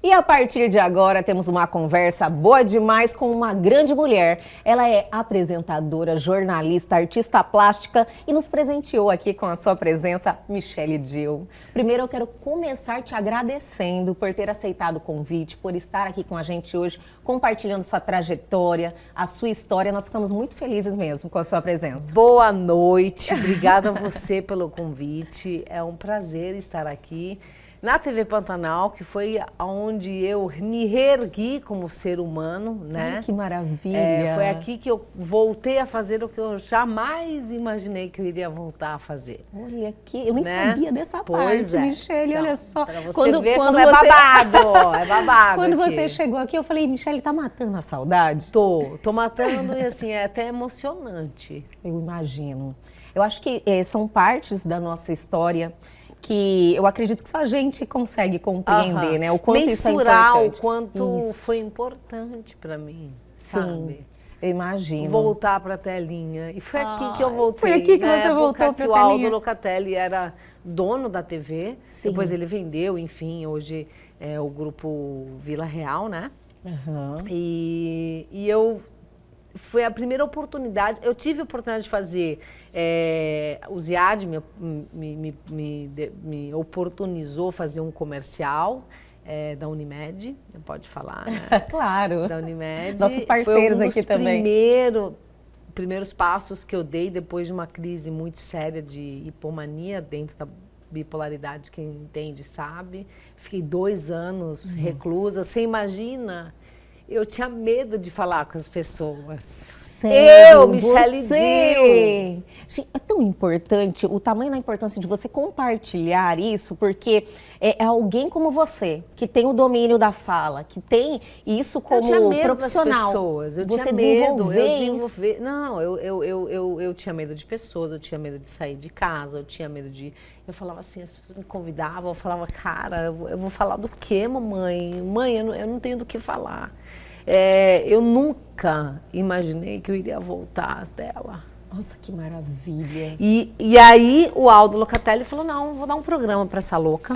E a partir de agora temos uma conversa boa demais com uma grande mulher. Ela é apresentadora, jornalista, artista plástica e nos presenteou aqui com a sua presença, Michelle Dill. Primeiro eu quero começar te agradecendo por ter aceitado o convite, por estar aqui com a gente hoje, compartilhando sua trajetória, a sua história. Nós ficamos muito felizes mesmo com a sua presença. Boa noite, obrigada a você pelo convite. É um prazer estar aqui na TV Pantanal, que foi onde eu me reergui como ser humano, né? Ai, que maravilha! Foi aqui que eu voltei a fazer o que eu jamais imaginei que eu iria voltar a fazer. Olha aqui, eu nem sabia dessa parte, Michelle, então, olha só. Pra você ver como é babado, é babado. Quando aqui. Você chegou aqui, eu falei, Michelle, tá matando a saudade? Tô matando e assim, é até emocionante. Eu imagino. Eu acho que são partes da nossa história que eu acredito que só a gente consegue compreender, né? O quanto isso é importante. O quanto foi importante para mim, sabe? Sim, eu imagino. Voltar para a telinha. E foi aqui que eu voltei. Foi aqui que você voltou para a telinha. O Aldo Locatelli era dono da TV. Sim. Depois ele vendeu, enfim, hoje é o grupo Vila Real, né? Uhum. E eu... Foi a primeira oportunidade, eu tive a oportunidade de fazer, o Ziad me oportunizou fazer um comercial da Unimed, pode falar, né? Claro. Da Unimed. Nossos parceiros aqui também. Primeiros passos que eu dei depois de uma crise muito séria de hipomania dentro da bipolaridade, quem entende sabe. Fiquei 2 anos reclusa, você imagina... Eu tinha medo de falar com as pessoas. Sério? Michelle Dill. Gente, é tão importante, o tamanho da importância de você compartilhar isso, porque é alguém como você, que tem o domínio da fala, que tem isso como profissional. Das pessoas. Eu você tinha medo, desenvolver. Não, eu tinha medo de pessoas, eu tinha medo de sair de casa, eu tinha medo de... Eu falava assim, as pessoas me convidavam, eu falava, cara, eu vou falar do quê, mamãe? Mãe, eu não tenho do que falar. Eu nunca imaginei que eu iria voltar até ela. Nossa, que maravilha. E aí o Aldo Locatelli falou, não, vou dar um programa para essa louca.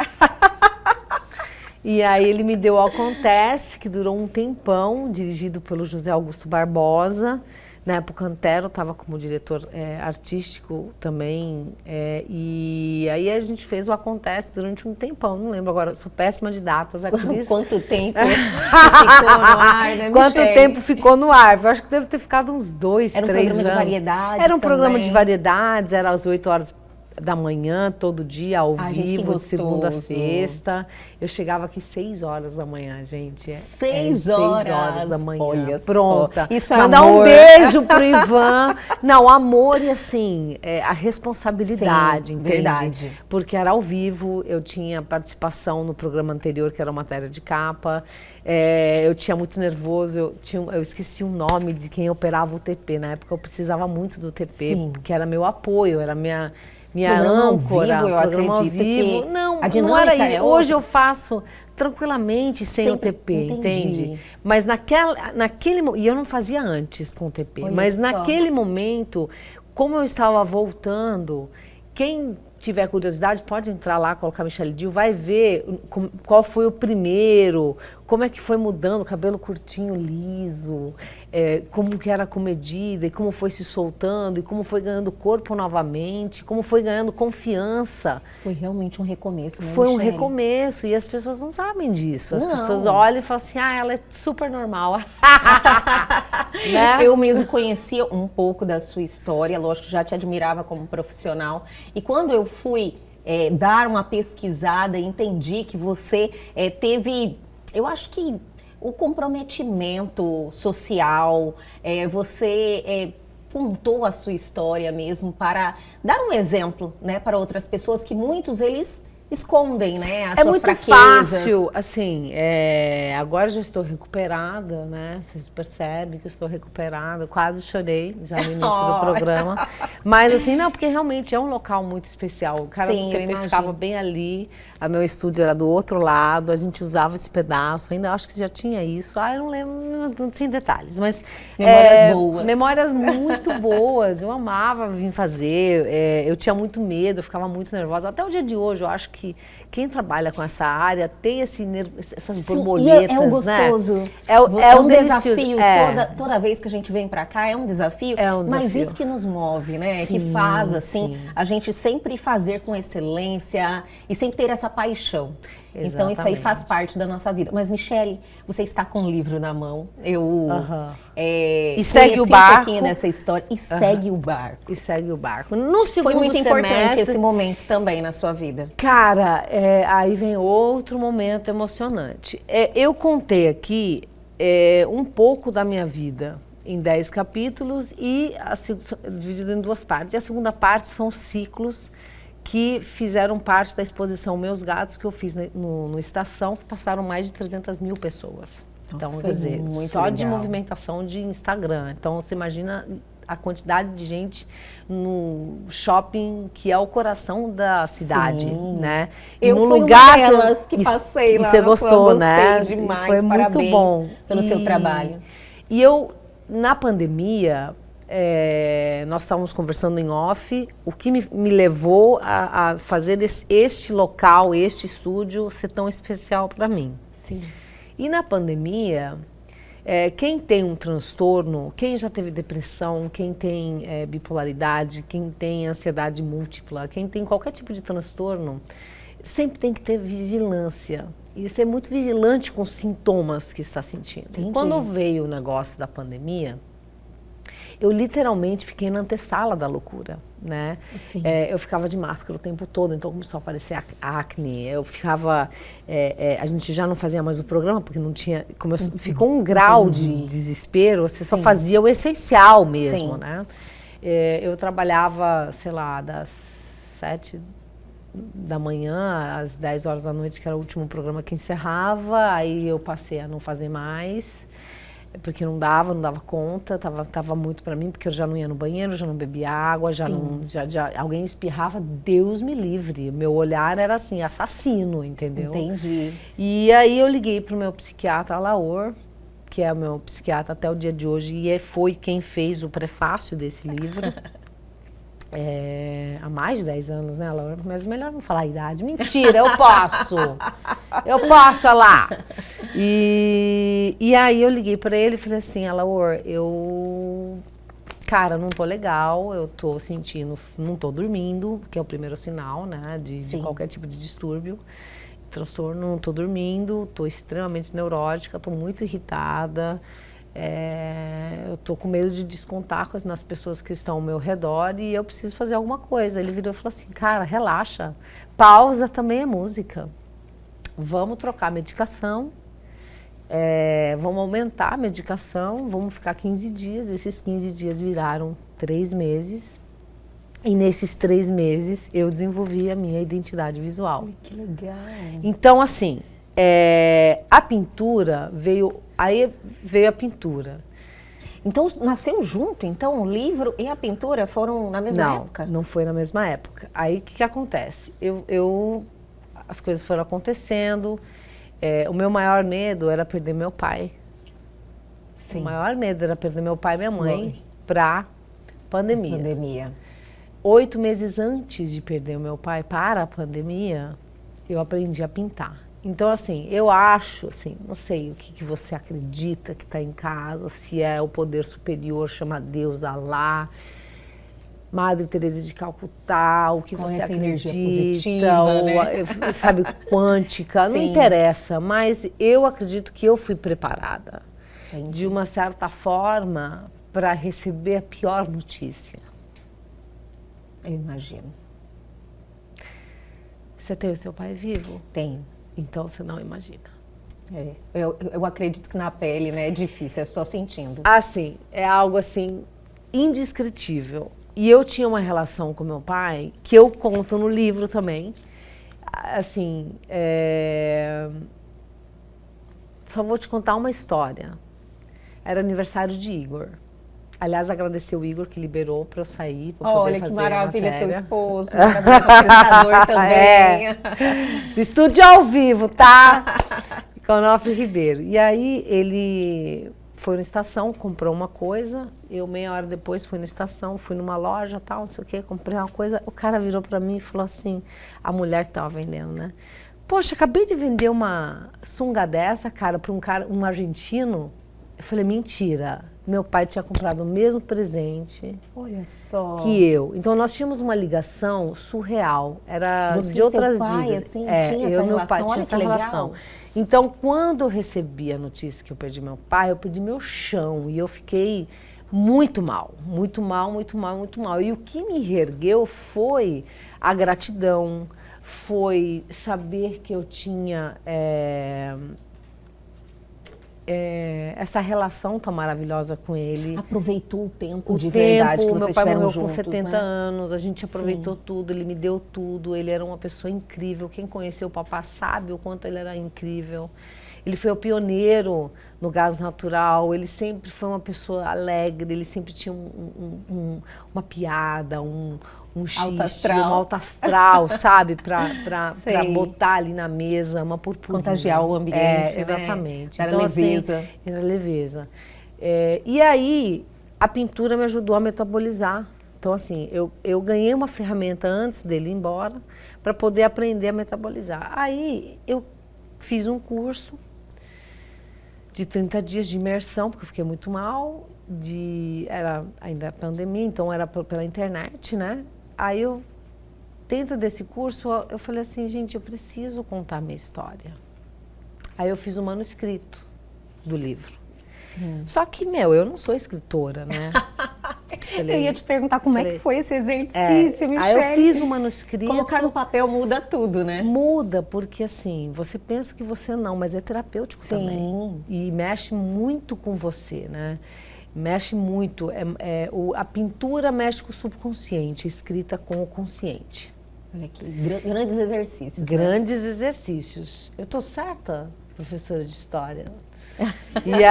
E aí ele me deu o Acontece, que durou um tempão, dirigido pelo José Augusto Barbosa. Na época, Antero estava como diretor artístico também. E aí a gente fez o Acontece durante um tempão. Não lembro agora, sou péssima de datas. Quanto tempo ficou no ar, né, Michelle? Quanto tempo ficou no ar? Eu acho que deve ter ficado uns 2, 3 anos. Era um programa de variedades. Era um programa de variedades, era às 8 horas da manhã, todo dia, ao vivo, de segunda a sexta. Eu chegava aqui 6 horas da manhã, gente. 6 horas? 6 horas da manhã. Olha pronta. Só. Isso é mandar amor. Um beijo pro Ivan. Não, amor e assim, a responsabilidade, sim, entende? Verdade. Porque era ao vivo, eu tinha participação no programa anterior, que era matéria de capa. Eu tinha muito nervoso, eu esqueci o nome de quem operava o TP. Na época eu precisava muito do TP, sim. porque era meu apoio, era minha âncora, vivo, eu acredito que não era isso. é Hoje eu faço tranquilamente sem o TP, entendi. Entende? Mas naquele e eu não fazia antes com o TP, mas naquele momento, como eu estava voltando, quem tiver curiosidade pode entrar lá, colocar Michelle Dill, vai ver qual foi o primeiro, como é que foi mudando, cabelo curtinho, liso, como que era comedida, e como foi se soltando, e como foi ganhando corpo novamente, como foi ganhando confiança. Foi realmente um recomeço, né, Foi Michelle? um recomeço, e as pessoas não sabem disso. As não. pessoas olham e falam assim, ela é super normal. Né? Eu mesmo conhecia um pouco da sua história, lógico que já te admirava como profissional. E quando eu fui dar uma pesquisada, entendi que você teve, eu acho que o comprometimento social, você contou a sua história mesmo para dar um exemplo, né, para outras pessoas que muitos eles escondem, né, as suas fraquezas. É muito fácil, assim, agora já estou recuperada, né, vocês percebem que eu estou recuperada, quase chorei já no início do programa, mas assim, não, porque realmente é um local muito especial, o cara do TP ficava bem ali, o meu estúdio era do outro lado, a gente usava esse pedaço, ainda acho que já tinha isso, eu não lembro, sem detalhes, mas... Memórias boas. Memórias muito boas, eu amava vir fazer, eu tinha muito medo, eu ficava muito nervosa, até o dia de hoje eu acho que que quem trabalha com essa área tem essas borboletas, é um gostoso. Né? É um desafio. Toda vez que a gente vem pra cá é um desafio. Mas isso que nos move, né? Sim, que faz, assim, a gente sempre fazer com excelência e sempre ter essa paixão. Exatamente. Então, isso aí faz parte da nossa vida. Mas, Michele, você está com um livro na mão. Eu e segue o barco. Um pouquinho dessa história. E segue o barco. E segue o barco. No segundo Foi muito semestre, importante esse momento também na sua vida. Cara, aí vem outro momento emocionante. Eu contei aqui um pouco da minha vida em 10 capítulos e dividido em 2 partes. E a segunda parte são os ciclos que fizeram parte da exposição Meus Gatos, que eu fiz no Estação, que passaram mais de 300 mil pessoas. Nossa, então, quer dizer, muito só legal. de movimentação de Instagram. Então, você imagina a quantidade de gente no shopping, que é o coração da cidade, né? Eu num fui lugar uma delas que passei lá. Você gostou, né? Gostei demais, foi parabéns muito bom pelo seu trabalho. E eu, na pandemia, nós estávamos conversando em off, o que me levou a fazer este local, este estúdio ser tão especial para mim. Sim. E na pandemia, quem tem um transtorno, quem já teve depressão, quem tem bipolaridade, quem tem ansiedade múltipla, quem tem qualquer tipo de transtorno, sempre tem que ter vigilância. E ser muito vigilante com os sintomas que está sentindo. Entendi. Quando veio o negócio da pandemia, eu literalmente fiquei na antessala da loucura, né? Eu ficava de máscara o tempo todo, então começou a aparecer acne, eu ficava... a gente já não fazia mais o programa, porque não tinha... ficou um grau de desespero, você só fazia o essencial mesmo, né? Eu trabalhava, sei lá, das 7 da manhã às 10 horas da noite, que era o último programa que encerrava, aí eu passei a não fazer mais... porque não dava conta, tava muito para mim, porque eu já não ia no banheiro, já não bebia água, já alguém espirrava, Deus me livre. Meu olhar era assim, assassino, entendeu? Entendi. E aí eu liguei pro meu psiquiatra, Laor, que é o meu psiquiatra até o dia de hoje, e foi quem fez o prefácio desse livro. Há mais de 10 anos, né, Laura? Mas melhor não falar a idade. Mentira, eu posso! Eu posso, olha lá! E aí eu liguei pra ele e falei assim, Laura, cara, não tô legal, eu tô sentindo, não tô dormindo, que é o primeiro sinal, né, de qualquer tipo de distúrbio, transtorno, não tô dormindo, tô extremamente neurótica, tô muito irritada, eu tô com medo de descontar nas pessoas que estão ao meu redor e eu preciso fazer alguma coisa. Ele virou e falou assim, cara, relaxa, pausa também é música. Vamos trocar a medicação, vamos aumentar a medicação, vamos ficar 15 dias. Esses 15 dias viraram 3 meses e nesses 3 meses eu desenvolvi a minha identidade visual. Que legal! Então, assim, a pintura aí veio a pintura. Então, nasceu junto? Então, o livro e a pintura foram na mesma época? Não foi na mesma época. Aí, o que acontece? As coisas foram acontecendo. O meu maior medo era perder meu pai. Sim. O maior medo era perder meu pai e minha mãe para pandemia. 8 meses antes de perder o meu pai para a pandemia, eu aprendi a pintar. Então, assim, eu acho, assim, não sei o que você acredita que está em casa, se é o poder superior, chama Deus, Alá, Madre Teresa de Calcutá, o que com você essa acredita, energia positiva, né? Sabe, quântica, não interessa, mas eu acredito que eu fui preparada, de uma certa forma, para receber a pior notícia. Eu imagino. Você tem o seu pai vivo? Tenho. Então você não imagina. Eu acredito que na pele, né, é difícil, é só sentindo. Assim, é algo assim indescritível. E eu tinha uma relação com meu pai, que eu conto no livro também. Assim, só vou te contar uma história. Era aniversário de Igor. Aliás, agradecer o Igor que liberou para eu sair, para poder fazer a matéria. Olha, que maravilha, seu esposo, maravilhoso apresentador também. Estúdio ao vivo, tá? Com Onofre Ribeiro. E aí ele foi na estação, comprou uma coisa, eu meia hora depois fui na estação, fui numa loja, tal, não sei o que, comprei uma coisa, o cara virou pra mim e falou assim, a mulher que tava vendendo, né? Poxa, acabei de vender uma sunga dessa, cara, pra um argentino. Eu falei, mentira, meu pai tinha comprado o mesmo presente. Olha só. Que eu. Então nós tínhamos uma ligação surreal, era Você de outras e seu pai, vidas. assim, tinha essa meu pai relação? tinha Olha essa que legal. relação. Então, quando eu recebi a notícia que eu perdi meu pai, eu perdi meu chão e eu fiquei muito mal, muito mal, muito mal, muito mal. E o que me reergueu foi a gratidão, foi saber que eu tinha essa relação tão maravilhosa com ele. Aproveitou o tempo de verdade que vocês meu pai tiveram morreu juntos, com 70 né? anos, a gente aproveitou tudo, ele me deu tudo, ele era uma pessoa incrível, quem conheceu o papá sabe o quanto ele era incrível. Ele foi o pioneiro no gás natural, ele sempre foi uma pessoa alegre, ele sempre tinha uma piada, um xiste, um alto astral, sabe? Pra botar ali na mesa, uma purpurina. Contagiar o ambiente, exatamente. Né? Era então, leveza. Assim, era leveza. E aí, a pintura me ajudou a metabolizar. Então, assim, eu ganhei uma ferramenta antes dele ir embora para poder aprender a metabolizar. Aí, eu fiz um curso de 30 dias de imersão, porque eu fiquei muito mal. Era ainda a pandemia, então era pela internet, né? Aí dentro desse curso, eu falei assim, gente, eu preciso contar a minha história. Aí eu fiz um manuscrito do livro. Sim. Só que, eu não sou escritora, né? Eu ia te perguntar como é que foi esse exercício, Michele. Aí eu fiz um manuscrito. Colocar no papel muda tudo, né? Muda, porque assim, você pensa que você não, mas é terapêutico também. E mexe muito com você, né? Mexe muito. A pintura mexe com o subconsciente, escrita com o consciente. Olha aqui, grandes exercícios. Grandes exercícios. Eu tô certa, professora de história? E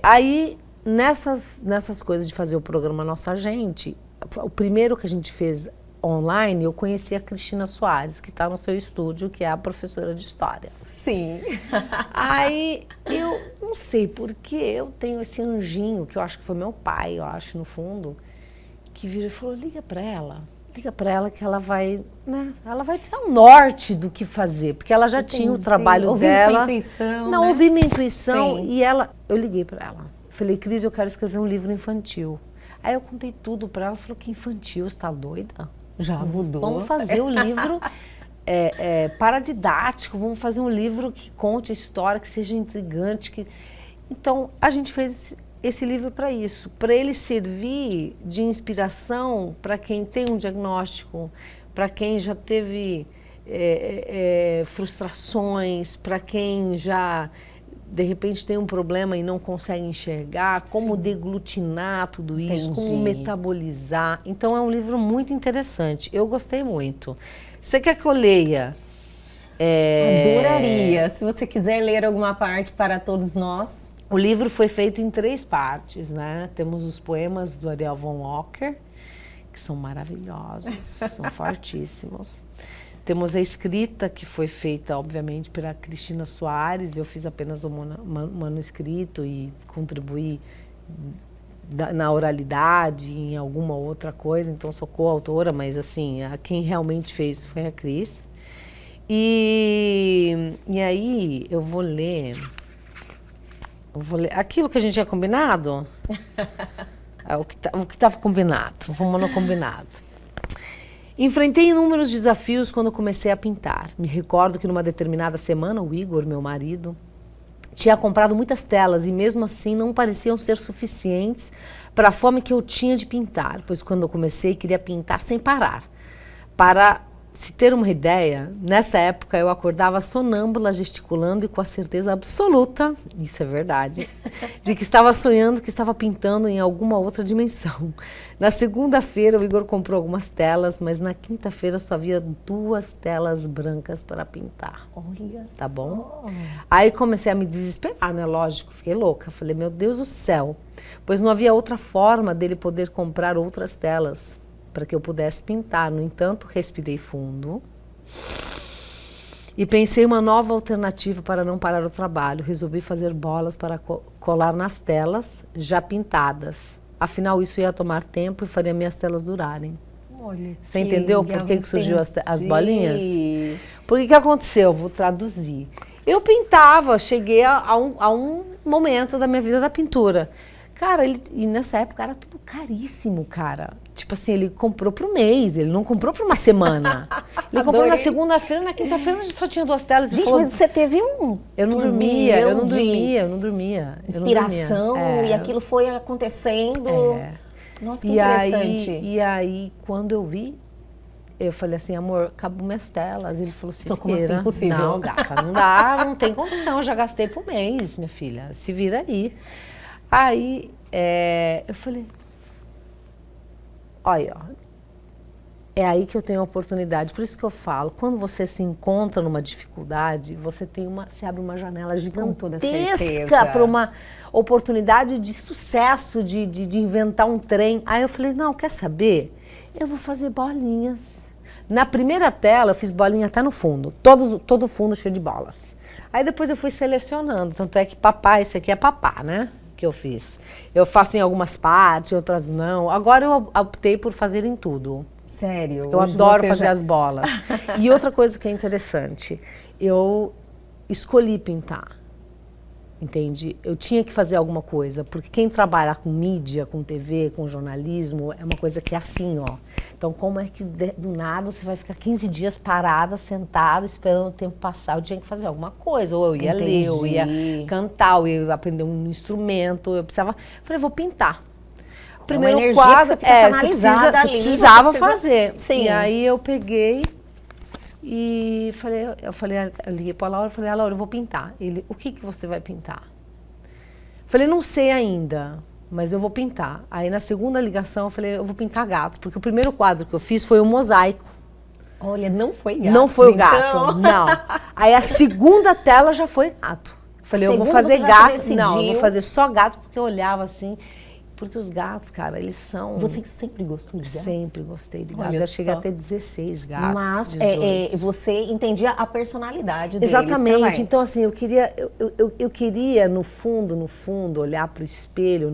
aí, nessas coisas de fazer o programa Nossa Gente, o primeiro que a gente fez online, eu conheci a Cristina Soares, que está no seu estúdio, que é a professora de história. Sim. Aí, eu não sei porque eu tenho esse anjinho, que eu acho que foi meu pai, eu acho, no fundo, que virou e falou, liga para ela que ela vai, né? Ela vai ter um norte do que fazer, porque ela já tinha o trabalho dela. Ouvi sua intuição, Não, né? ouvi minha intuição. Sim. E eu liguei para ela. Falei, Cris, eu quero escrever um livro infantil. Aí eu contei tudo para ela, ela falou, que infantil, você tá doida? Já mudou. Vamos fazer o livro paradidático, vamos fazer um livro que conte a história, que seja intrigante. Então, a gente fez esse livro para isso, para ele servir de inspiração para quem tem um diagnóstico, para quem já teve frustrações, para quem já, de repente, tem um problema e não consegue enxergar, como deglutinar tudo isso, como metabolizar. Então, é um livro muito interessante. Eu gostei muito. Você quer que eu leia? Adoraria. Se você quiser ler alguma parte para todos nós. O livro foi feito em 3 partes, né? Temos os poemas do Ariel von Walker, que são maravilhosos, são fortíssimos. Temos a escrita, que foi feita, obviamente, pela Cristina Soares. Eu fiz apenas o manuscrito e contribuí na oralidade, em alguma outra coisa. Então, sou coautora, mas, assim, quem realmente fez foi a Cris. E aí, eu vou ler aquilo que a gente tinha combinado. O que estava combinado, vamos no combinado. Enfrentei inúmeros desafios quando comecei a pintar. Me recordo que numa determinada semana, o Igor, meu marido, tinha comprado muitas telas e mesmo assim não pareciam ser suficientes para a fome que eu tinha de pintar, pois quando eu comecei queria pintar sem parar. Para se ter uma ideia, nessa época eu acordava sonâmbula, gesticulando e com a certeza absoluta, isso é verdade, de que estava sonhando, que estava pintando em alguma outra dimensão. Na segunda-feira o Igor comprou algumas telas, mas na quinta-feira só havia 2 telas brancas para pintar. Olha tá bom? Aí comecei a me desesperar, né? Lógico, fiquei louca. Falei, meu Deus do céu, pois não havia outra forma dele poder comprar outras telas para que eu pudesse pintar. No entanto, respirei fundo E pensei uma nova alternativa para não parar o trabalho. Resolvi fazer bolas para colar nas telas já pintadas. Afinal, isso ia tomar tempo e faria minhas telas durarem. Olha, você entendeu por que surgiu as bolinhas? Porque que aconteceu? Vou traduzir. Eu pintava, cheguei a um momento da minha vida da pintura. Cara, e nessa época era tudo caríssimo, cara. Tipo assim, ele comprou pro mês, ele não comprou pra uma semana. Ele comprou na segunda-feira, na quinta-feira a gente só tinha 2 telas. Gente, mas você teve eu não dormia. Inspiração, e aquilo foi acontecendo. Nossa, que interessante. E aí, quando eu vi, eu falei assim, amor, acabou minhas telas. Ele falou assim, como assim, impossível? Não, gata, não dá, não tem condição, eu já gastei por mês, minha filha, se vira aí. Aí, eu falei, olha, é aí que eu tenho a oportunidade. Por isso que eu falo, quando você se encontra numa dificuldade, você abre uma janela gigantesca para uma oportunidade de sucesso, de inventar um trem. Aí eu falei, não, quer saber? Eu vou fazer bolinhas. Na primeira tela, eu fiz bolinha até no fundo, todo o fundo cheio de bolas. Aí depois eu fui selecionando, tanto é que esse aqui é papá, né? Que eu fiz. Eu faço em algumas partes, outras não. Agora eu optei por fazer em tudo. Sério? Eu adoro fazer as bolas. E outra coisa que é interessante, eu escolhi pintar. Entende? Eu tinha que fazer alguma coisa, porque quem trabalha com mídia, com TV, com jornalismo, é uma coisa que é assim, ó. Então, como é que do nada você vai ficar 15 dias parada, sentada, esperando o tempo passar? Eu tinha que fazer alguma coisa, ou eu ia ler, eu ia cantar, eu ia aprender um instrumento, eu precisava... Falei, vou pintar. Primeiro quadro, você fica canalizada ali, precisava fazer. Sim. E aí eu peguei e eu liguei para a Laura e falei, Laura, eu vou pintar. Ele, o que você vai pintar? Falei, não sei ainda, mas eu vou pintar. Aí na segunda ligação eu falei, eu vou pintar gatos, porque o primeiro quadro que eu fiz foi um mosaico. Olha, não foi gato. Não foi o gato, não. Aí a segunda tela já foi gato. Falei, eu vou fazer gato. Não, eu vou fazer só gato, porque eu olhava assim. Porque os gatos, cara, eles são... Você sempre gostou de gatos? Sempre gostei de gatos. Já cheguei a ter 16 gatos. Mas você entendia a personalidade deles. Exatamente. Também. Então, assim, eu queria, no fundo, olhar para o espelho,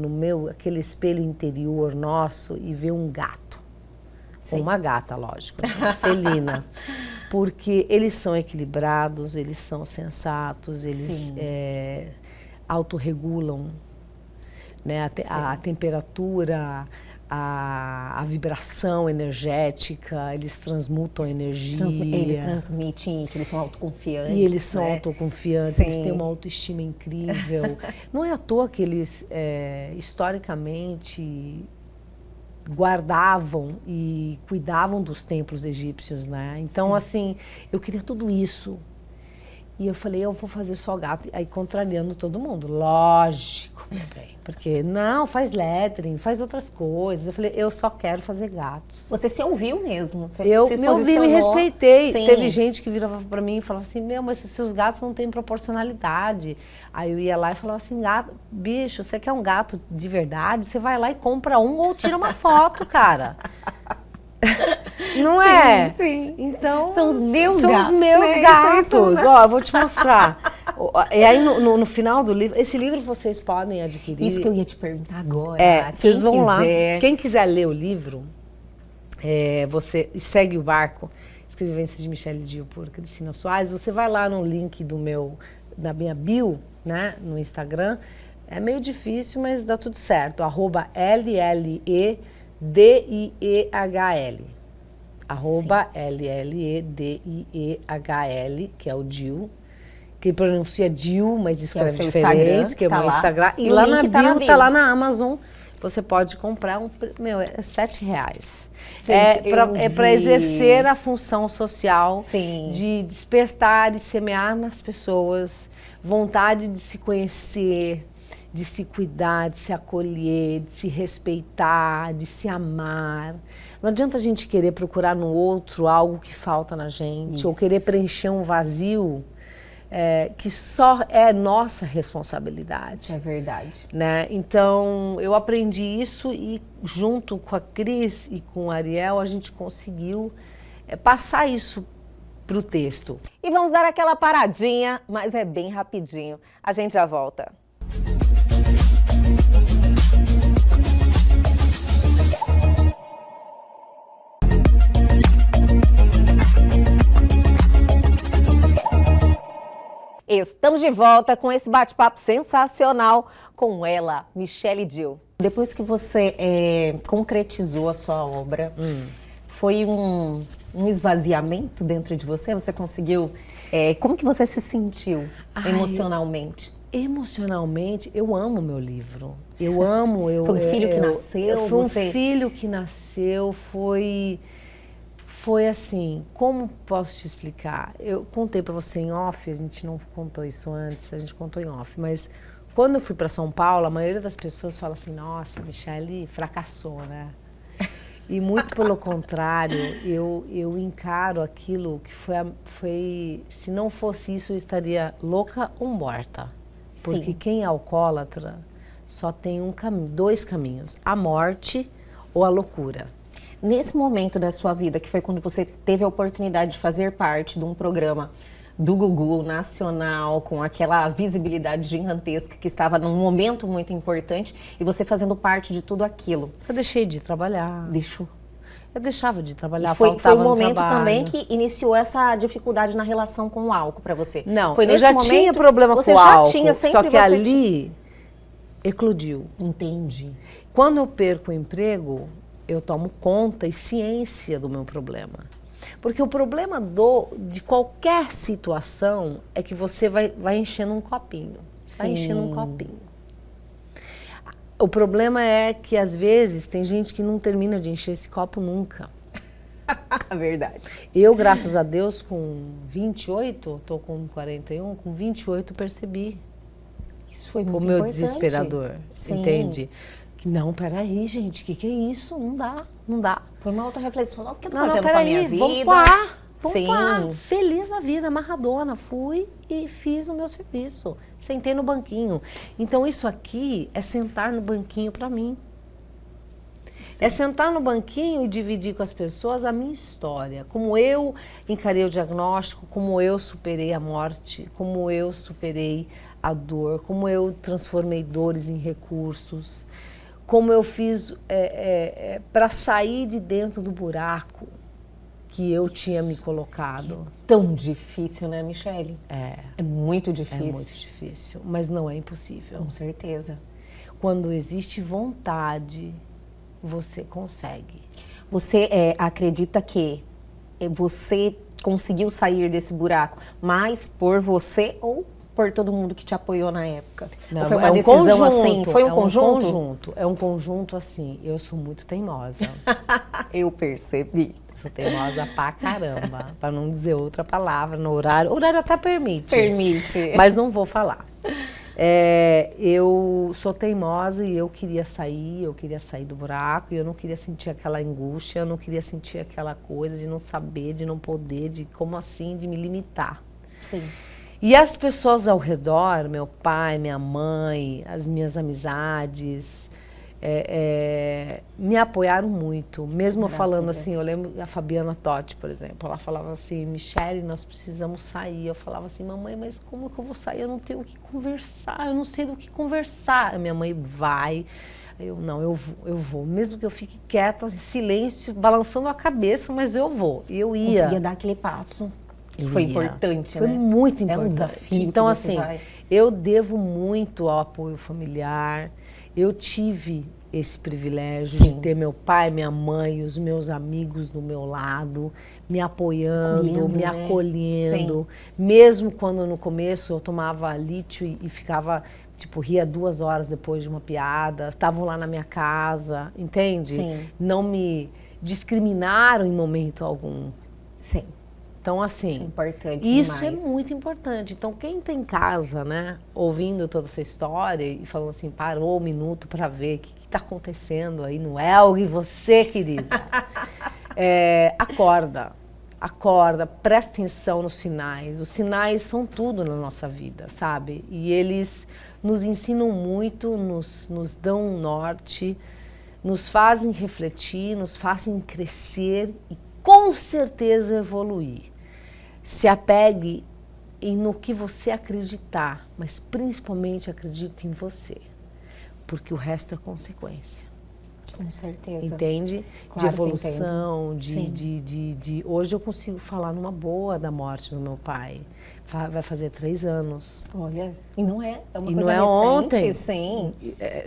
aquele espelho interior nosso e ver um gato. Sim. Uma gata, lógico, uma felina. Porque eles são equilibrados, eles são sensatos, eles autorregulam. Né, a temperatura, a vibração energética, eles transmutam energia. Eles transmitem que eles são autoconfiantes. E eles são autoconfiantes, eles têm uma autoestima incrível. Não é à toa que eles, historicamente, guardavam e cuidavam dos templos egípcios, né? Então, assim, eu queria tudo isso. E eu falei, eu vou fazer só gato. Aí, contrariando todo mundo. Lógico, meu bem. Porque, não, faz lettering, faz outras coisas. Eu falei, eu só quero fazer gatos. Você se ouviu mesmo? Eu me ouvi, me respeitei. Sim. Teve gente que virava pra mim e falava assim, mas seus gatos não têm proporcionalidade. Aí eu ia lá e falava assim, gato, bicho, você quer um gato de verdade? Você vai lá e compra um ou tira uma foto, cara. Não é? Sim. Então, são os meus gatos. Ó, eu vou te mostrar. E aí, no final do livro, esse livro vocês podem adquirir. Isso que eu ia te perguntar agora. Vocês vão lá. Quem quiser ler o livro, você segue o barco, Escrevivências de Michele Dio por Cristina Soares. Você vai lá no link da minha bio, né, no Instagram. É meio difícil, mas dá tudo certo. @LLEDIEHL. @LLEDIEHL, que é o Dio, que pronuncia Dio, mas escreve diferente, que é o meu Instagram. E lá na bio, tá lá na Amazon, você pode comprar é R$7. É para exercer a função social de despertar e semear nas pessoas vontade de se conhecer, de se cuidar, de se acolher, de se respeitar, de se amar. Não adianta a gente querer procurar no outro algo que falta na gente, ou querer preencher um vazio que só é nossa responsabilidade. Isso é verdade. Né? Então, eu aprendi isso e junto com a Cris e com o Ariel, a gente conseguiu passar isso para o texto. E vamos dar aquela paradinha, mas é bem rapidinho. A gente já volta. Estamos de volta com esse bate-papo sensacional com ela, Michelle Dill. Depois que você concretizou a sua obra, foi um esvaziamento dentro de você? Você conseguiu... como que você se sentiu emocionalmente? Emocionalmente, eu amo meu livro. Eu amo... Foi um filho que nasceu? Foi um filho que nasceu, Foi assim, como posso te explicar? Eu contei para você em off, a gente não contou isso antes, a gente contou em off, mas quando eu fui para São Paulo, a maioria das pessoas fala assim, nossa, Michelle fracassou, né? E muito pelo contrário, eu encaro aquilo que foi, se não fosse isso, eu estaria louca ou morta. Porque Sim. Quem é alcoólatra só tem dois caminhos, a morte ou a loucura. Nesse momento da sua vida, que foi quando você teve a oportunidade de fazer parte de um programa do Gugu nacional, com aquela visibilidade gigantesca que estava num momento muito importante, e você fazendo parte de tudo aquilo. Eu deixei de trabalhar. Deixou. Eu deixava de trabalhar, foi um momento também que iniciou essa dificuldade na relação com o álcool para você. Não, foi eu já tinha problema com o álcool, só que ali eclodiu. Entendi. Quando eu perco o emprego, eu tomo conta e ciência do meu problema. Porque o problema de qualquer situação é que você vai enchendo um copinho. Vai enchendo um copinho. O problema é que, às vezes, tem gente que não termina de encher esse copo nunca. Verdade. Eu, graças a Deus, com 28, estou com 41, com 28 percebi. Isso foi muito importante. O meu importante. Desesperador, Sim. Entende? Não, peraí, gente, que é isso? Não dá, não dá. Foi uma auto-reflexão, o que eu tô fazendo com a minha vida? Vamos lá, feliz da vida, amarradona, fui e fiz o meu serviço, sentei no banquinho. Então isso aqui é sentar no banquinho para mim. É sentar no banquinho e dividir com as pessoas a minha história, como eu encarei o diagnóstico, como eu superei a morte, como eu superei a dor, como eu transformei dores em recursos, como eu fiz para sair de dentro do buraco que eu tinha me colocado. É tão difícil, né, Michelle? É muito difícil. É muito difícil, mas não é impossível. Com certeza. Quando existe vontade, você consegue. Você acredita que você conseguiu sair desse buraco mais por você ou por todo mundo que te apoiou na época? Não, ou foi uma decisão conjunto, assim? Foi um conjunto? É um conjunto assim. Eu sou muito teimosa. Eu percebi. Sou teimosa pra caramba, pra não dizer outra palavra no horário. O horário até permite. Permite. Mas não vou falar. Eu sou teimosa e eu queria sair do buraco, e eu não queria sentir aquela angústia, eu não queria sentir aquela coisa de não saber, de não poder, de como assim, de me limitar. Sim. E as pessoas ao redor, meu pai, minha mãe, as minhas amizades, me apoiaram muito. Mesmo falando assim, eu lembro a Fabiana Totti, por exemplo, ela falava assim, Michelle, nós precisamos sair. Eu falava assim, mamãe, mas como que eu vou sair? Eu não tenho o que conversar, eu não sei do que conversar. A minha mãe vai. Eu vou. Mesmo que eu fique quieta, em silêncio, balançando a cabeça, mas eu vou. E eu ia. Conseguia dar aquele passo. Foi importante, né? Foi muito importante. É um desafio. Então, assim, eu devo muito ao apoio familiar. Eu tive esse privilégio de ter meu pai, minha mãe, os meus amigos do meu lado, me apoiando, me acolhendo. Mesmo quando no começo eu tomava lítio e ficava, tipo, ria 2 horas depois de uma piada, estavam lá na minha casa, entende? Sim. Não me discriminaram em momento algum. Sim. Então, assim, isso é importante isso demais. É muito importante. Então, quem tem em casa, né, ouvindo toda essa história e falando assim, parou um minuto para ver o que está acontecendo aí no Elg, você, querida, acorda, presta atenção nos sinais. Os sinais são tudo na nossa vida, sabe? E eles nos ensinam muito, nos dão um norte, nos fazem refletir, nos fazem crescer e com certeza evoluir. se apegue no que você acreditar, mas principalmente acredite em você, porque o resto é consequência. Com certeza. Entende? Claro, de evolução, Hoje eu consigo falar numa boa da morte do meu pai. Vai fazer 3 anos. Olha, e não é uma e coisa não é recente, ontem, sim.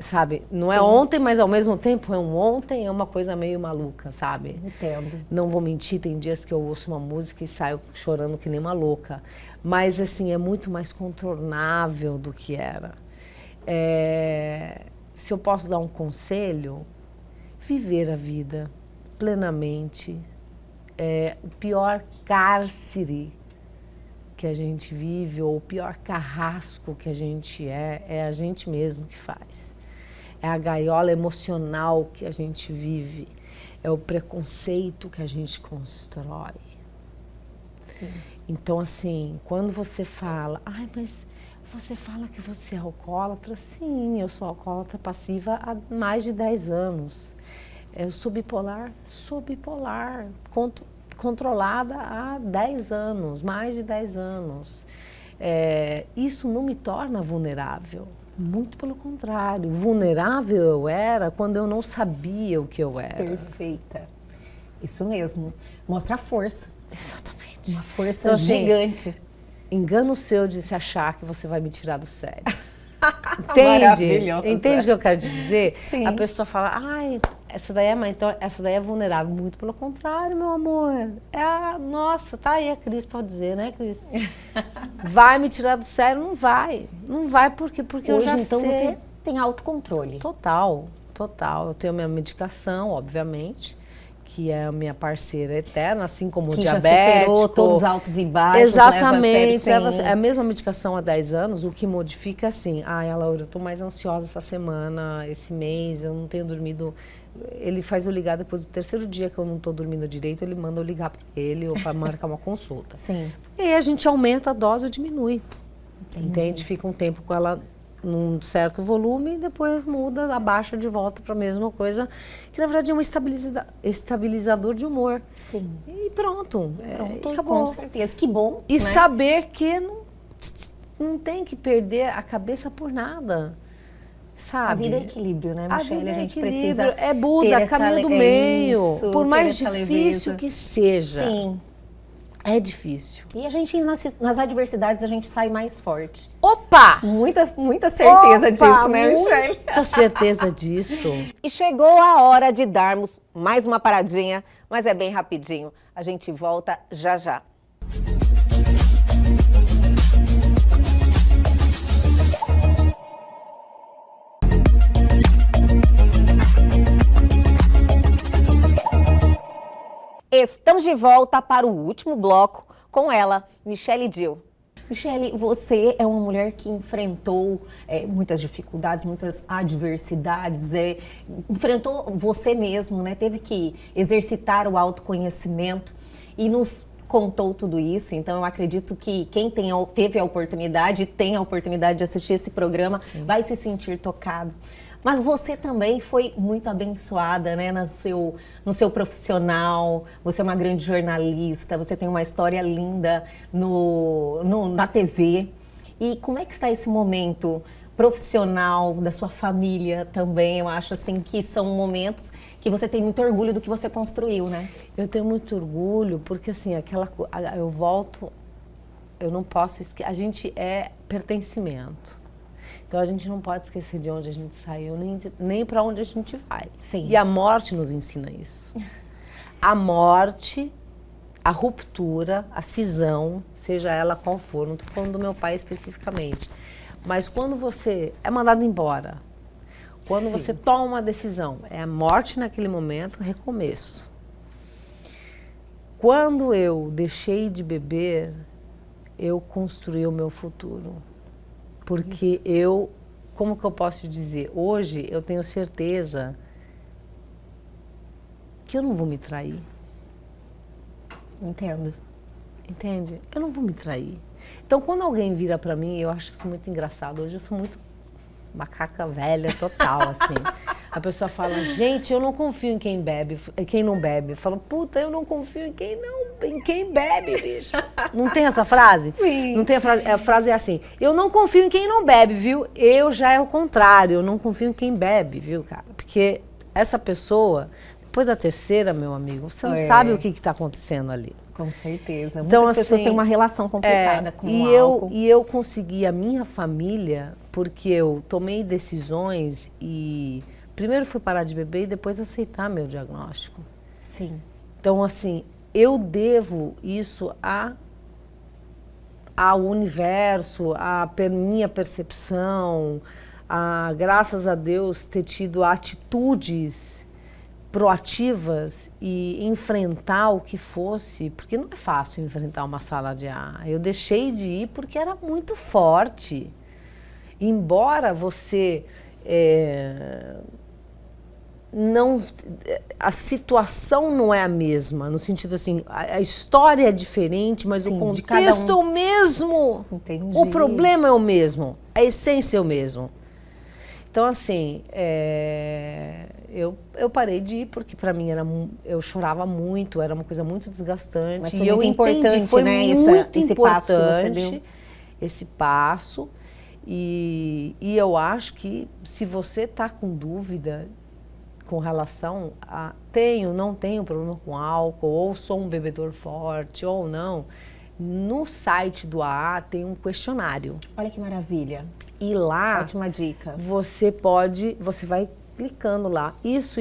Sabe? Não é ontem, mas ao mesmo tempo é um ontem, é uma coisa meio maluca, sabe? Entendo. Não vou mentir, tem dias que eu ouço uma música e saio chorando que nem uma louca. Mas, assim, é muito mais contornável do que era. Se eu posso dar um conselho, viver a vida plenamente. O pior cárcere que a gente vive, ou o pior carrasco que a gente é a gente mesmo que faz. É a gaiola emocional que a gente vive, é o preconceito que a gente constrói. Sim. Então, assim, quando você fala, mas você fala que você é alcoólatra? Sim, eu sou alcoólatra passiva há mais de 10 anos. Eu sou bipolar, controlada há 10 anos, mais de 10 anos. Isso não me torna vulnerável, muito pelo contrário. Vulnerável eu era quando eu não sabia o que eu era. Perfeita. Isso mesmo. Mostra a força. Exatamente. Uma força gigante. Engano seu de se achar que você vai me tirar do sério. Entende? Entende o que eu quero te dizer? Sim. A pessoa fala, essa daí é mãe, então essa daí é vulnerável. Muito pelo contrário, meu amor. Nossa, tá aí a Cris pra dizer, né, Cris? Vai me tirar do sério? Não vai. Não vai porque Hoje, eu já então, sei. você tem autocontrole. Total. Eu tenho minha medicação, obviamente, que é a minha parceira eterna, assim como o diabético. Já superou todos os altos e baixos. Exatamente. Leva a sério, é a mesma medicação há 10 anos, o que modifica assim. Laura, eu tô mais ansiosa essa semana, esse mês, eu não tenho dormido. Ele faz eu ligar depois do 3º dia que eu não tô dormindo direito, ele manda eu ligar para ele ou marcar uma consulta. Sim. E aí a gente aumenta a dose ou diminui. Entende? Fica um tempo com ela num certo volume e depois muda, abaixa de volta para a mesma coisa, que na verdade é um estabilizador de humor. Sim. E pronto. Acabou. Com certeza. Que bom. E saber que não tem que perder a cabeça por nada. Sabe? A vida é equilíbrio, né, Michele? A gente equilíbrio. precisa. É Buda, caminho do meio. Isso, por mais difícil que seja. Sim. É difícil. E a gente, nas adversidades, a gente sai mais forte. Opa! Muita certeza disso, né, Michele? Muita certeza disso. E chegou a hora de darmos mais uma paradinha, mas é bem rapidinho. A gente volta já já. Estamos de volta para o último bloco com ela, Michele Dill. Michele, você é uma mulher que enfrentou muitas dificuldades, muitas adversidades, enfrentou você mesmo, né? Teve que exercitar o autoconhecimento e nos contou tudo isso. Então, eu acredito que quem teve a oportunidade, tem a oportunidade de assistir esse programa, sim, vai se sentir tocado. Mas você também foi muito abençoada, né, no seu profissional. Você é uma grande jornalista, você tem uma história linda na TV. E como é que está esse momento profissional da sua família também? Eu acho assim que são momentos que você tem muito orgulho do que você construiu, né? Eu tenho muito orgulho porque assim, eu não posso esquecer, a gente é pertencimento. Então a gente não pode esquecer de onde a gente saiu, nem para onde a gente vai. Sim. E a morte nos ensina isso. A morte, a ruptura, a cisão, seja ela qual for, não estou falando do meu pai especificamente, mas quando você é mandado embora, quando, sim, você toma uma decisão, é a morte naquele momento, recomeço. Quando eu deixei de beber, eu construí o meu futuro. Porque como que eu posso dizer? Hoje eu tenho certeza que eu não vou me trair. Entendo. Entende? Eu não vou me trair. Então, quando alguém vira pra mim, eu acho isso muito engraçado. Hoje eu sou muito macaca velha total, assim. A pessoa fala, gente, eu não confio em quem não bebe. Eu falo, puta, eu não confio em quem não em quem bebe, bicho. Não tem essa frase? Sim. Não tem a frase é assim, eu não confio em quem não bebe, viu? Eu já é o contrário, eu não confio em quem bebe, viu, cara? Porque essa pessoa, depois da terceira, meu amigo, você não sabe o que está acontecendo ali. Com certeza. Então, muitas pessoas têm uma relação complicada com o álcool. E eu consegui a minha família porque eu tomei decisões e primeiro fui parar de beber e depois aceitar meu diagnóstico. Sim. Então, assim, eu devo isso ao universo, à minha percepção, graças a Deus, ter tido atitudes proativas e enfrentar o que fosse, porque não é fácil enfrentar uma sala de ar. Eu deixei de ir porque era muito forte. Embora você não, a situação não é a mesma, no sentido assim, a história é diferente, mas o contexto é o mesmo. Entendi. O problema é o mesmo, a essência é o mesmo. Então, assim, eu parei de ir porque para mim eu chorava muito, era uma coisa muito desgastante. Mas foi muito importante, foi né, muito esse passo que você deu. Esse passo. E eu acho que se você está com dúvida com relação a não tenho problema com álcool, ou sou um bebedor forte, ou não, no site do AA tem um questionário. Olha que maravilha. E lá, ótima dica. Você vai clicando lá, isso.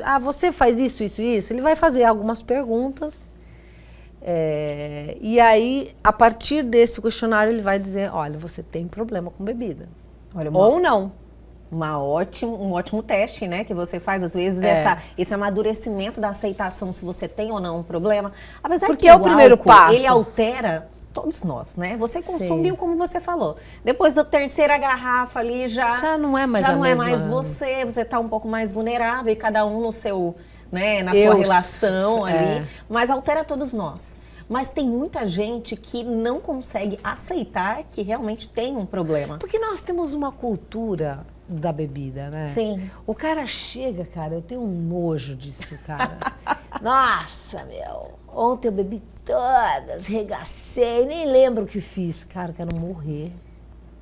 Ah, você faz isso. Ele vai fazer algumas perguntas. E aí, a partir desse questionário, ele vai dizer, olha, você tem problema com bebida. Olha, ou não. Um ótimo teste, né? Que você faz, às vezes, esse amadurecimento da aceitação, se você tem ou não um problema. Apesar porque que é o primeiro álcool, passo. Ele altera todos nós, né? Você consumiu, como você falou. Depois da terceira garrafa ali, já não é mais já a não mesma. é mais você tá um pouco mais vulnerável e cada um no seu, né, na sua relação ali. Mas altera todos nós. Mas tem muita gente que não consegue aceitar que realmente tem um problema. Porque nós temos uma cultura da bebida, né? Sim. O cara chega, cara, eu tenho um nojo disso, cara. Nossa, meu, ontem eu bebi todas, regacei, nem lembro o que fiz. Cara, quero morrer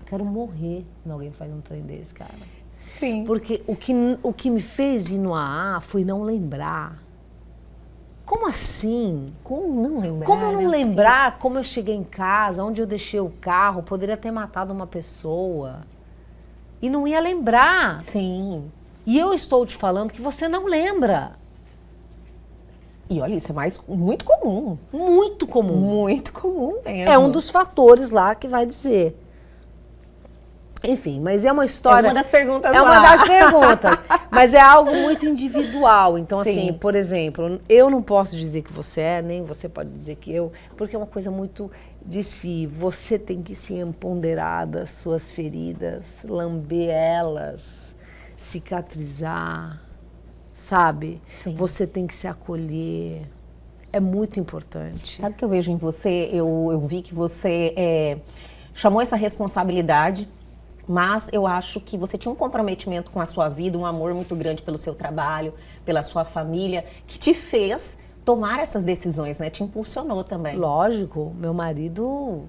quando alguém faz um trem desse, cara. Sim. Porque o que me fez ir no AA foi não lembrar. Como assim? Como não lembrar? Como não lembrar como eu cheguei em casa, onde eu deixei o carro, poderia ter matado uma pessoa. E não ia lembrar. Sim. E eu estou te falando que você não lembra. E olha, isso é muito comum. Muito comum. Muito comum mesmo. É um dos fatores lá que vai dizer. Enfim, mas é uma história... É uma das perguntas lá. É uma das perguntas. Mas é algo muito individual. Então, assim, por exemplo, eu não posso dizer que você nem você pode dizer que eu, porque é uma coisa muito de si. Você tem que se empoderar das suas feridas, lamber elas, cicatrizar, sabe? Sim. Você tem que se acolher. É muito importante. Sabe o que eu vejo em você? Eu vi que você chamou essa responsabilidade, mas eu acho que você tinha um comprometimento com a sua vida, um amor muito grande pelo seu trabalho, pela sua família, que te fez tomar essas decisões, né? Te impulsionou também. Lógico, meu marido,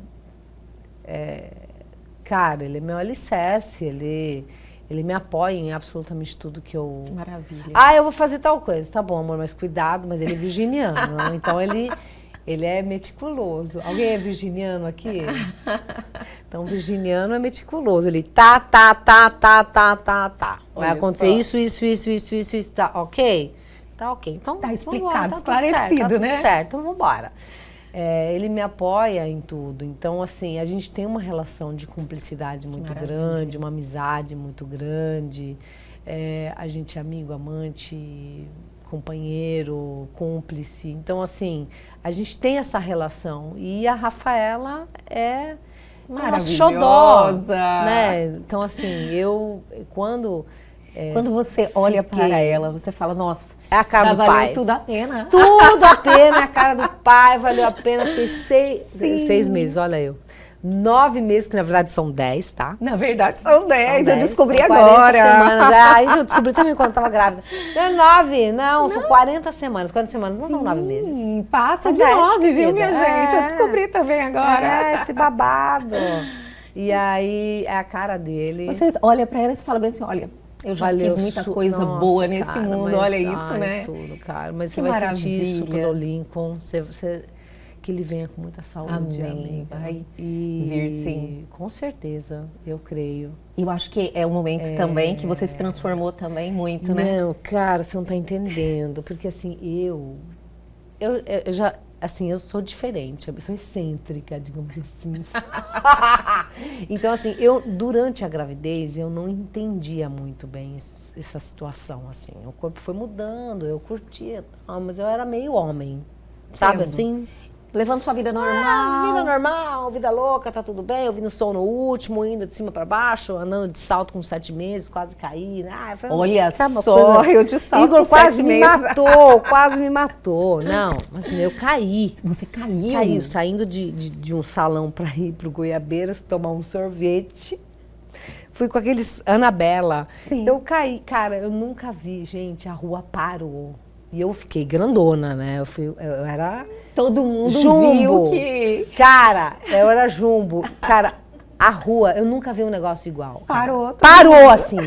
cara, ele é meu alicerce, ele me apoia em absolutamente tudo que eu... Maravilha. Eu vou fazer tal coisa. Tá bom, amor, mas cuidado, mas ele é virginiano, então ele é meticuloso. Alguém é virginiano aqui? Então, virginiano é meticuloso. Ele tá. Vai acontecer isso, tá ok? Tá ok. Então, tá explicado, esclarecido, né? Tá tudo certo, então vamos embora. Ele me apoia em tudo. Então, assim, a gente tem uma relação de cumplicidade muito grande, uma amizade muito grande. A gente é amigo, amante, companheiro, cúmplice. Então, assim, a gente tem essa relação. E a Rafaela é maravilhosa, né? Então, assim, quando você olha para ela, você fala, nossa, é a cara do pai. Valeu tudo a pena. Tudo a pena, a cara do pai, valeu a pena. Fiquei 6 meses, olha eu. 9 meses, que na verdade são 10, tá? Na verdade são 10, eu descobri são 40 agora. Semanas. Aí eu descobri também quando estava grávida. Não é 9, não, são 40 semanas. 40 semanas não são 9 meses. Passa São de 10, 9, viu, minha querida? gente? Eu descobri também agora. Esse babado. E aí, é a cara dele. Vocês olham pra ela e falam bem assim, olha, eu já Valeu, fiz muita coisa boa nesse mundo, mas, olha isso, né? Tudo, cara. Mas Que você vai maravilha. sentir isso pelo Lincoln. Que ele venha com muita saúde, Amém. amiga. Vai vir, sim. Com certeza, eu creio. E eu acho que é um momento também que você se transformou também muito, né? Não, cara, você não tá entendendo. Porque assim, eu já... Assim, eu sou diferente, eu sou excêntrica, digamos assim. Então, assim, durante a gravidez, eu não entendia muito bem essa situação, assim. O corpo foi mudando, eu curtia, mas eu era meio homem, sabe assim? Levando sua vida normal. Vida normal, vida louca, tá tudo bem. Ouvindo som no último, indo de cima pra baixo, andando de salto com 7 meses, quase caí. Olha só, eu de salto Igor com quase 7 me meses. matou, quase me matou. Não, mas eu caí. Você caiu? Caiu, saindo de um salão pra ir pro Goiabeiras, tomar um sorvete. Fui com aqueles Anabela. Sim. Eu caí, cara, eu nunca vi, gente, a rua parou. E eu fiquei grandona, né? Eu era... Todo mundo jumbo. viu que... Cara, eu era jumbo. Cara, a rua, eu nunca vi um negócio igual. Parou. Parou, assim.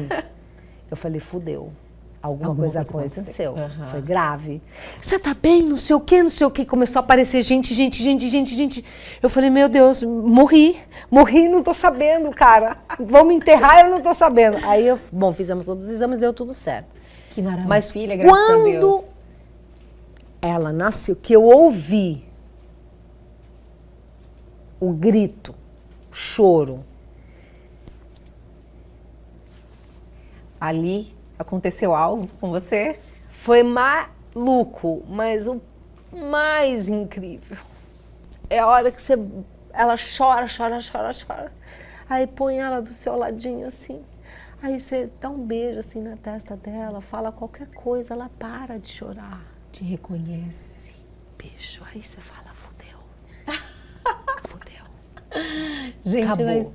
Eu falei, fudeu. Alguma coisa aconteceu. Uhum. Foi grave. Você tá bem? Não sei o quê, não sei o quê. Começou a aparecer gente. Eu falei, meu Deus, morri, não tô sabendo, cara. Vão me enterrar, eu não tô sabendo. Aí, fizemos todos os exames, deu tudo certo. Que maravilha, mas graças a Deus. Quando ela nasceu, que eu ouvi o grito, o choro. Ali aconteceu algo com você? Foi maluco, mas o mais incrível é a hora que ela chora. Aí põe ela do seu ladinho assim. Aí você dá um beijo assim na testa dela, fala qualquer coisa, ela para de chorar. Te reconhece. Beijo. Aí você fala, fudeu. Gente, acabou. mas...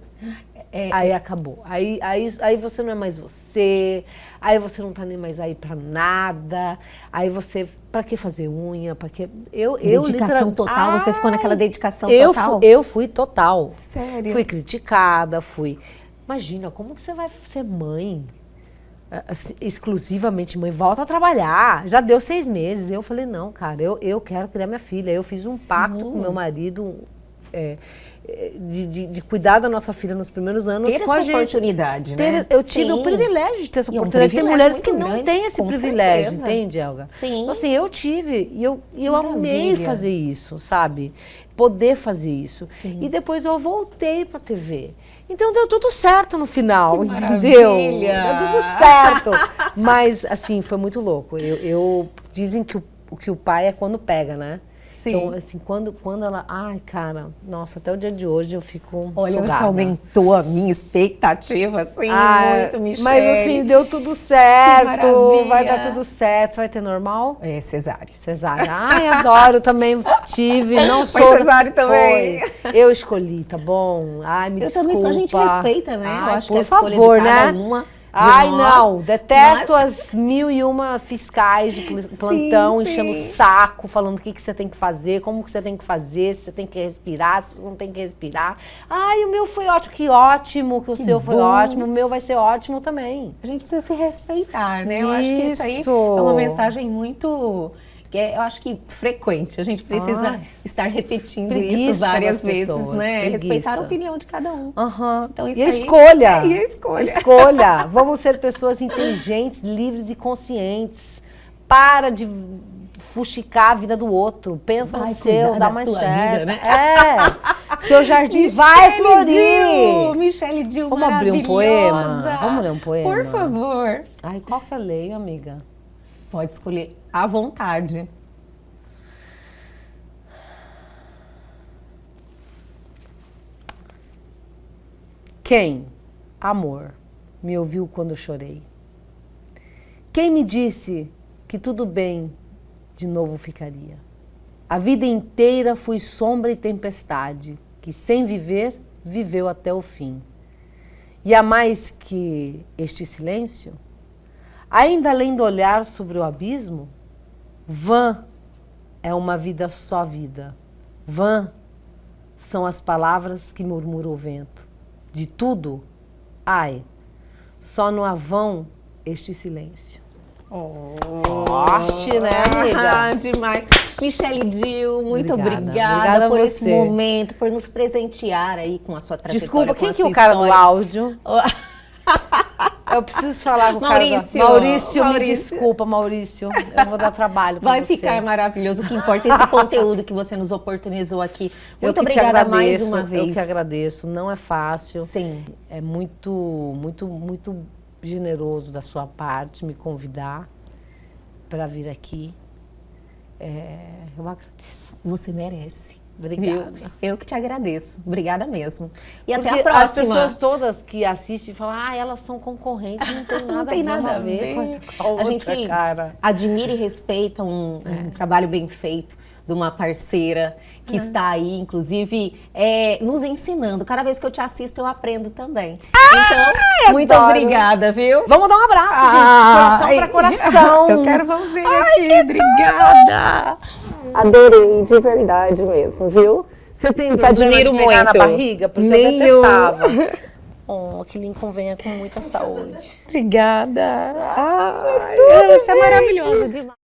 Aí acabou. Aí você não é mais você, aí você não tá nem mais aí pra nada, aí você... Pra que fazer unha? Pra que... Dedicação total? Você ficou naquela dedicação total? Eu fui total. Sério? Fui criticada, Imagina, como que você vai ser mãe? Exclusivamente mãe, volta a trabalhar. Já deu 6 meses. Eu falei, não, cara, eu quero criar minha filha. Eu fiz um pacto com meu marido de cuidar da nossa filha nos primeiros anos. Ter essa oportunidade, né? Eu tive o privilégio de ter essa oportunidade. Tem mulheres que não têm esse privilégio, entende, Elga? Sim. Então, assim, eu tive e eu amei fazer isso, sabe? Poder fazer isso. Sim. E depois eu voltei pra TV. Então deu tudo certo no final, que entendeu? maravilha. Deu tudo certo. Mas, assim, foi muito louco. Dizem que o pai é quando pega, né? Sim. Então, assim, quando ela... Ai, cara, nossa, até o dia de hoje eu fico Olha, sugada. você aumentou a minha expectativa, assim, muito, Michele. Mas, assim, deu tudo certo. maravilha. Vai dar tudo certo. Você vai ter normal? É, cesárea. Cesárea. Ai, adoro, também tive. Não sou... Foi cesárea também. Foi. Eu escolhi, tá bom? Ai, me desculpa. Também, a gente respeita, né? Ai, eu acho por que a escolha favor, de cada né? uma... Ai, nós, não, detesto as 1001 fiscais de plantão enchendo o saco, falando o que você tem que fazer, como que você tem que fazer, se você tem que respirar, se você não tem que respirar. Ai, o meu foi ótimo, que ótimo, que o seu foi ótimo, o meu vai ser ótimo também. A gente precisa se respeitar, né? Eu acho que isso aí é uma mensagem muito... eu acho que frequente, a gente precisa estar repetindo isso várias vezes, né? Respeitar a opinião de cada um. Então, isso e a escolha. E a escolha. Escolha. Vamos ser pessoas inteligentes, livres e conscientes. Para de fuxicar a vida do outro. Pensa no seu, dá mais certo. Vida, né? Seu jardim vai florir. Michele Dil, vamos abrir um poema? Vamos ler um poema? Por favor. Ai, qual que eu leio, amiga? Pode escolher à vontade. Quem, amor, me ouviu quando chorei? Quem me disse que tudo bem de novo ficaria? A vida inteira fui sombra e tempestade. que sem viver, viveu até o fim. E há mais que este silêncio, ainda além do olhar sobre o abismo, vã é uma vida só vida. Vã são as palavras que murmura o vento. De tudo, ai, só não há vão este silêncio. Forte, né, amiga? Demais. Michele Dil, muito obrigada por esse momento, por nos presentear aí com a sua trajetória. Desculpa, quem que é o cara do áudio? Eu preciso falar com o cara. Maurício, me desculpa, Maurício. Eu vou dar trabalho pra você. Vai ficar maravilhoso. O que importa é esse conteúdo que você nos oportunizou aqui. Muito obrigada mais uma vez. Eu que agradeço. Não é fácil. Sim. É muito generoso da sua parte me convidar para vir aqui. Eu agradeço. Você merece. Obrigada. Eu que te agradeço. Obrigada mesmo. E até a próxima. As pessoas todas que assistem falam, elas são concorrentes, não tem nada a ver com essa outra, a gente admira e respeita um trabalho bem feito de uma parceira que está aí, inclusive, nos ensinando. Cada vez que eu te assisto, eu aprendo também. Então, muito obrigada, viu? Vamos dar um abraço, gente, de coração para coração. Eu quero você aqui. Obrigada. Adorei, de verdade mesmo, viu? Você tem te admiro muito. Na barriga, porque nem eu detestava. Que Lincoln venha com muita saúde. Obrigada. Você é maravilhosa demais.